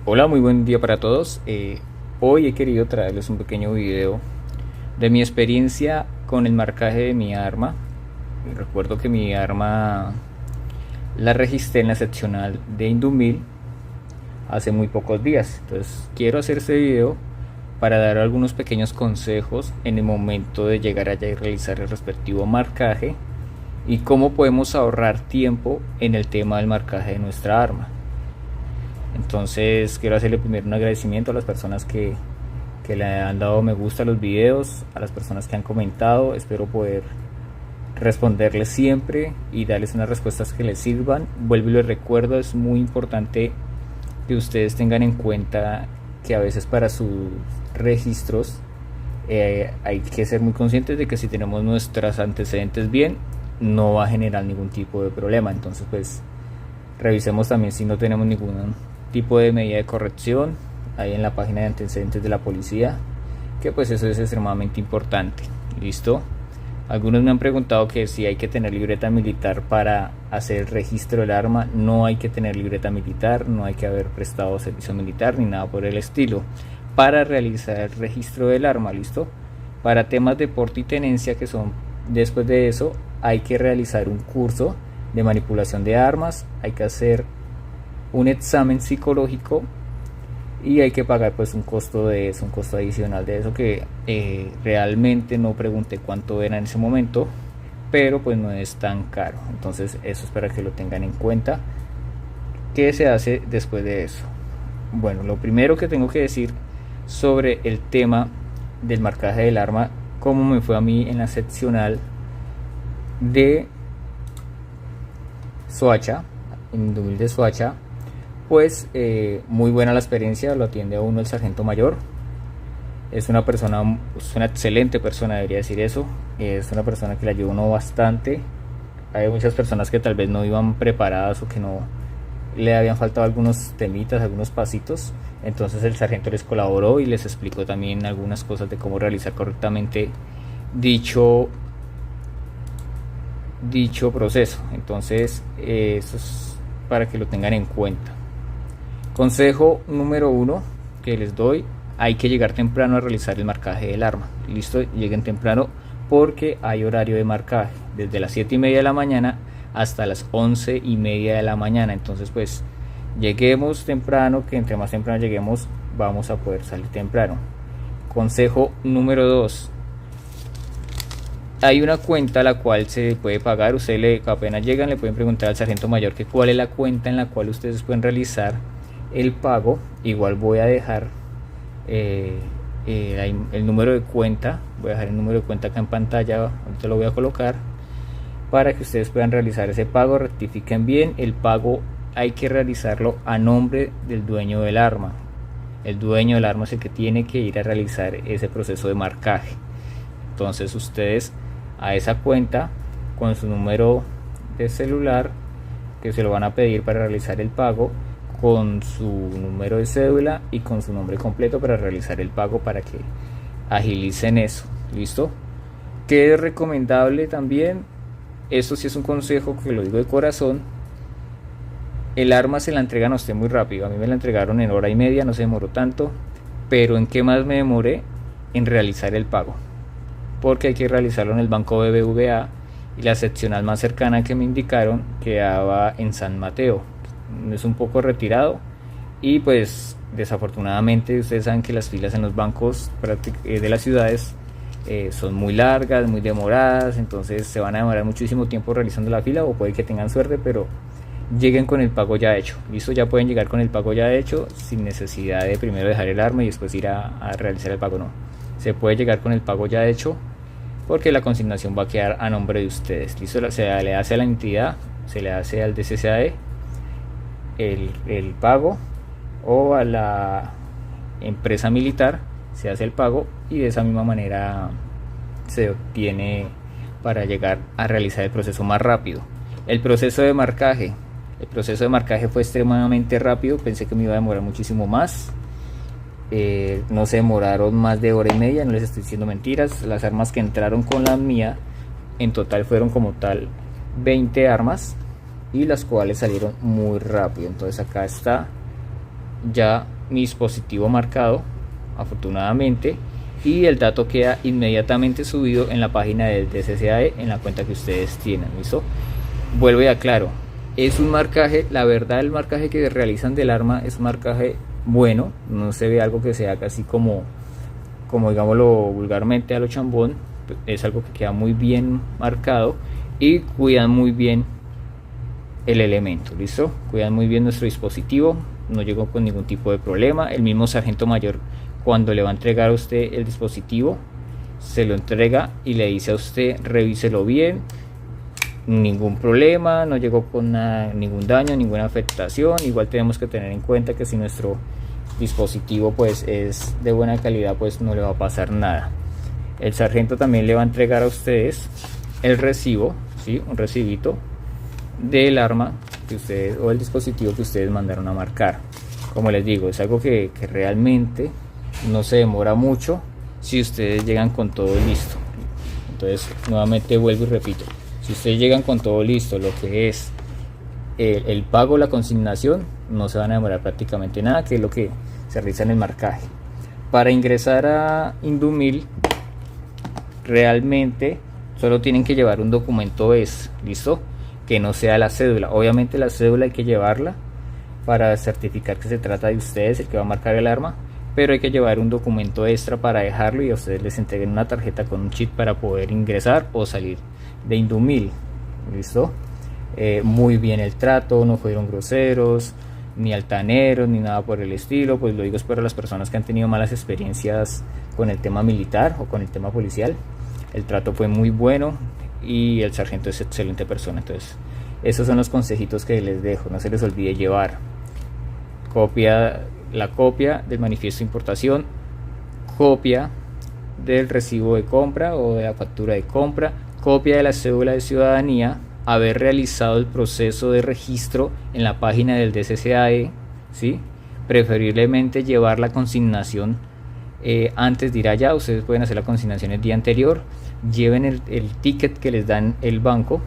Hola, muy buen día para todos. Hoy he querido traerles un pequeño video de mi experiencia con el marcaje de mi arma. Recuerdo que mi arma la registré en la seccional de Indumil hace muy pocos días. Entonces quiero hacer este video para dar algunos pequeños consejos en el momento de llegar allá y realizar el respectivo marcaje y cómo podemos ahorrar tiempo en el tema del marcaje de nuestra arma. Entonces quiero hacerle primero un agradecimiento a las personas que le han dado me gusta a los videos, a las personas que han comentado. Espero poder responderles siempre y darles unas respuestas que les sirvan. Vuelvo y les recuerdo, es muy importante que ustedes tengan en cuenta que a veces para sus registros hay que ser muy conscientes de que si tenemos nuestros antecedentes bien, no va a generar ningún tipo de problema. Entonces pues revisemos también si no tenemos ningún tipo de medida de corrección ahí en la página de antecedentes de la policía, que pues eso es extremadamente importante. Listo. Algunos me han preguntado que si hay que tener libreta militar para hacer el registro del arma. No hay que tener libreta militar, no hay que haber prestado servicio militar ni nada por el estilo para realizar el registro del arma. Listo. Para temas de porte y tenencia, que son después de eso, hay que realizar un curso de manipulación de armas, hay que hacer un examen psicológico y hay que pagar pues un costo de eso, un costo adicional de eso que realmente no pregunté cuánto era en ese momento, pero pues no es tan caro. Entonces eso es para que lo tengan en cuenta. ¿Qué se hace después de eso? Bueno, lo primero que tengo que decir sobre el tema del marcaje del arma, cómo me fue a mí en la seccional de Soacha, en Indumil de Soacha. Pues muy buena la experiencia, lo atiende a uno el sargento mayor. Es una persona, es una excelente persona, debería decir eso. Es una persona que le ayuda a uno bastante. Hay muchas personas que tal vez no iban preparadas o que no le habían faltado algunos temitas, algunos pasitos. Entonces el sargento les colaboró y les explicó también algunas cosas de cómo realizar correctamente dicho proceso. Entonces eso es para que lo tengan en cuenta. Consejo número 1 que les doy: hay que llegar temprano a realizar el marcaje del arma. Listo, lleguen temprano porque hay horario de marcaje desde las 7:30 de la mañana hasta las 11:30 de la mañana. Entonces pues lleguemos temprano, que entre más temprano lleguemos vamos a poder salir temprano. Consejo número 2: hay una cuenta a la cual se puede pagar. Ustedes apenas llegan le pueden preguntar al sargento mayor que cuál es la cuenta en la cual ustedes pueden realizar el pago. Igual voy a dejar el número de cuenta, voy a dejar el número de cuenta acá en pantalla, ahorita lo voy a colocar para que ustedes puedan realizar ese pago. Rectifiquen bien, el pago hay que realizarlo a nombre del dueño del arma. El dueño del arma es el que tiene que ir a realizar ese proceso de marcaje. Entonces ustedes a esa cuenta con su número de celular, que se lo van a pedir para realizar el pago, con su número de cédula y con su nombre completo para realizar el pago, para que agilicen eso. ¿Listo? Que es recomendable también, esto sí es un consejo que lo digo de corazón: el arma se la entregan a usted muy rápido. A mí me la entregaron en hora y media, no se demoró tanto. Pero ¿en qué más me demoré? En realizar el pago, porque hay que realizarlo en el banco BBVA y la seccional más cercana que me indicaron quedaba en San Mateo. Es un poco retirado y pues desafortunadamente ustedes saben que las filas en los bancos de las ciudades son muy largas, muy demoradas. Entonces se van a demorar muchísimo tiempo realizando la fila, o puede que tengan suerte pero lleguen con el pago ya hecho. Listo, ya pueden llegar con el pago ya hecho sin necesidad de primero dejar el arma y después ir a realizar el pago. No, se puede llegar con el pago ya hecho porque la consignación va a quedar a nombre de ustedes. Listo, se le hace a la entidad, se le hace al DCCAE el pago, o a la empresa militar se hace el pago, y de esa misma manera se obtiene para llegar a realizar el proceso más rápido. El proceso de marcaje fue extremadamente rápido. Pensé que me iba a demorar muchísimo más. No se demoraron más de hora y media, no les estoy diciendo mentiras. Las armas que entraron con la mía en total fueron como tal 20 armas, y las cuales salieron muy rápido. Entonces acá está ya mi dispositivo marcado, afortunadamente, y el dato queda inmediatamente subido en la página del DCCAE en la cuenta que ustedes tienen. ¿Listo? Vuelvo y aclaro, es un marcaje, la verdad el marcaje que realizan del arma es un marcaje bueno, no se ve algo que sea casi como digámoslo vulgarmente a lo chambón, es algo que queda muy bien marcado y cuidan muy bien el elemento. ¿Listo? Cuidan muy bien nuestro dispositivo, no llegó con ningún tipo de problema. El mismo sargento mayor, cuando le va a entregar a usted el dispositivo, se lo entrega y le dice a usted revíselo bien, ningún problema, no llegó con ningún daño, ninguna afectación. Igual tenemos que tener en cuenta que si nuestro dispositivo pues es de buena calidad, pues no le va a pasar nada. El sargento también le va a entregar a ustedes el recibo, ¿sí? Un recibito del arma que ustedes o el dispositivo que ustedes mandaron a marcar. Como les digo, es algo que realmente no se demora mucho si ustedes llegan con todo listo. Entonces nuevamente vuelvo y repito, si ustedes llegan con todo listo, lo que es el pago, la consignación, no se van a demorar prácticamente nada, que es lo que se realiza en el marcaje. Para ingresar a Indumil, realmente solo tienen que llevar un documento ¿listo? Que no sea la cédula. Obviamente la cédula hay que llevarla para certificar que se trata de ustedes, el que va a marcar el arma, pero hay que llevar un documento extra para dejarlo y a ustedes les entreguen una tarjeta con un chip para poder ingresar o salir de Indumil. ¿Listo? Muy bien el trato, no fueron groseros, ni altaneros, ni nada por el estilo. Pues lo digo es para las personas que han tenido malas experiencias con el tema militar o con el tema policial. El trato fue muy bueno y el sargento es excelente persona. Entonces esos son los consejitos que les dejo. No se les olvide llevar la copia del manifiesto de importación, copia del recibo de compra o de la factura de compra, copia de la cédula de ciudadanía, haber realizado el proceso de registro en la página del DCCAE, ¿sí? Preferiblemente llevar la consignación antes de ir allá. Ustedes pueden hacer la consignación el día anterior, lleven el ticket que les dan el banco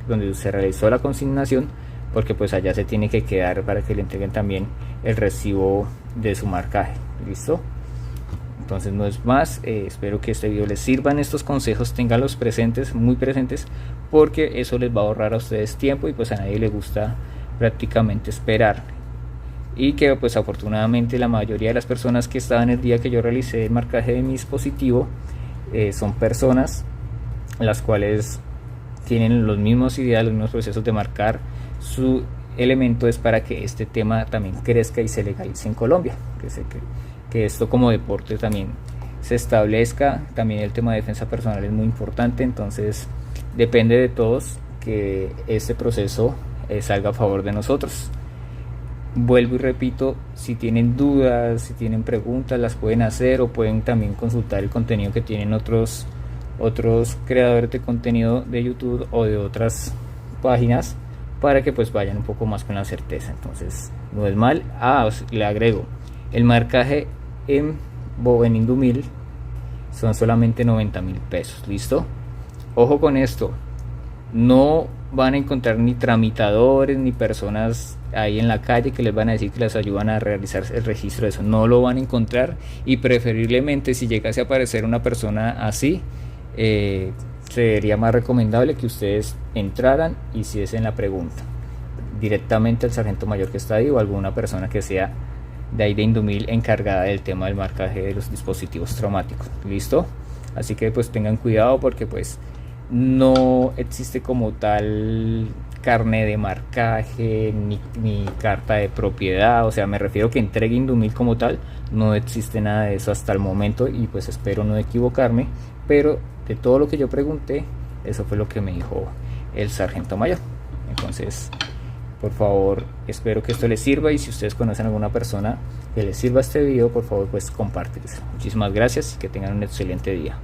donde se realizó la consignación, porque pues allá se tiene que quedar para que le entreguen también el recibo de su marcaje. ¿Listo? Entonces no es más, espero que este video les sirvan estos consejos, ténganlos presentes, muy presentes, porque eso les va a ahorrar a ustedes tiempo y pues a nadie le gusta prácticamente esperar. Y que pues afortunadamente la mayoría de las personas que estaban el día que yo realicé el marcaje de mi dispositivo son personas las cuales tienen los mismos ideales, los mismos procesos de marcar su elemento. Es para que este tema también crezca y se legalice en Colombia, que esto como deporte también se establezca. También el tema de defensa personal es muy importante, entonces depende de todos que este proceso salga a favor de nosotros. Vuelvo y repito, si tienen dudas, si tienen preguntas, las pueden hacer o pueden también consultar el contenido que tienen otros creadores de contenido de YouTube o de otras páginas, para que pues vayan un poco más con la certeza. Entonces no es mal. Le agrego, el marcaje en Indumil son solamente 90.000 pesos. ¿Listo? Ojo con esto, no van a encontrar ni tramitadores ni personas ahí en la calle que les van a decir que les ayudan a realizar el registro de eso. No lo van a encontrar, y preferiblemente si llegase a aparecer una persona así, sería más recomendable que ustedes entraran y hiciesen la pregunta directamente al sargento mayor que está ahí o alguna persona que sea de ahí de Indumil encargada del tema del marcaje de los dispositivos traumáticos. ¿Listo? Así que pues tengan cuidado, porque pues no existe como tal carne de marcaje ni carta de propiedad. O sea, me refiero que entregue Indumil como tal, no existe nada de eso hasta el momento, y pues espero no equivocarme, pero de todo lo que yo pregunté, eso fue lo que me dijo el sargento mayor. Entonces, por favor, espero que esto les sirva, y si ustedes conocen a alguna persona que les sirva este video, por favor pues compártelo. Muchísimas gracias y que tengan un excelente día.